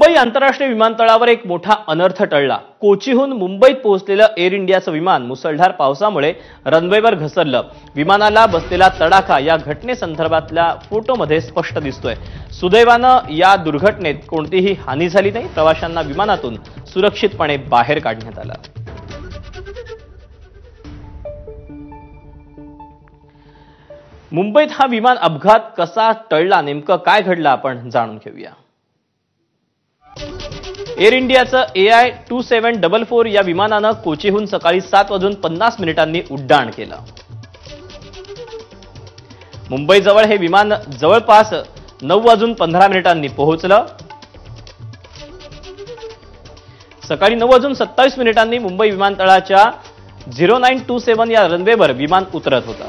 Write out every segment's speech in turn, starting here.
मुंबई आंतरराष्ट्रीय विमानतळावर एक मोठा अनर्थ टळला। कोचीहून मुंबईत पोहोचलेलं एअर इंडियाचं विमान मुसळधार पावसामुळे रनवेवर घसरलं। विमानाला बसलेला तडाखा या घटनेसंदर्भातल्या फोटोमध्ये स्पष्ट दिसतोय। सुदैवानं या दुर्घटनेत कोणतीही हानी झाली नाही। प्रवाशांना विमानातून सुरक्षितपणे बाहेर काढण्यात आलं। मुंबईत हा विमान अपघात कसा टळला, नेमकं काय घडलं आपण जाणून घेऊया। एअर इंडियाचं AI2744 या विमानानं कोचीहून सकाळी 7:50 उड्डाण केलं। मुंबईजवळ हे विमान जवळपास 9:15 पोहोचलं। सकाळी 9:27 मुंबई विमानतळाच्या 0927 या रनवेवर विमान उतरत होतं।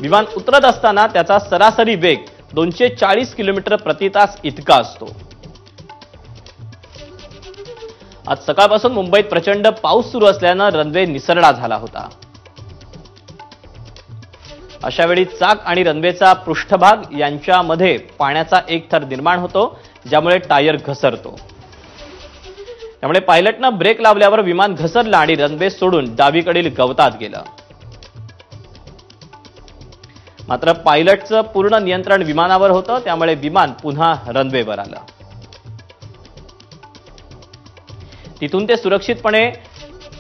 विमान उतरत असताना त्याचा सरासरी वेग 240 किलोमीटर प्रति तास इतका असतो। आज सकाळपासून मुंबईत प्रचंड पाऊस सुरू असल्यानं रनवे निसरडा झाला होता। अशा वेळी चाक आणि रनवेचा पृष्ठभाग यांच्यामध्ये पाण्याचा एक थर निर्माण होतो, ज्यामुळे टायर घसरतो। त्यामुळे पायलटनं ब्रेक लावल्यावर विमान घसरलं आणि रनवे सोडून डावीकडील गवतात गेलं। मात्र पायलटचं पूर्ण नियंत्रण विमानावर होतं, त्यामुळे विमान पुन्हा रनवेवर आलं। तिथून ते सुरक्षितपणे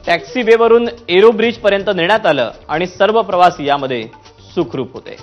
टॅक्सीवेवरून एरो ब्रिज पर्यंत नेण्यात आलं आणि सर्व प्रवासी यामध्ये सुखरूप होते।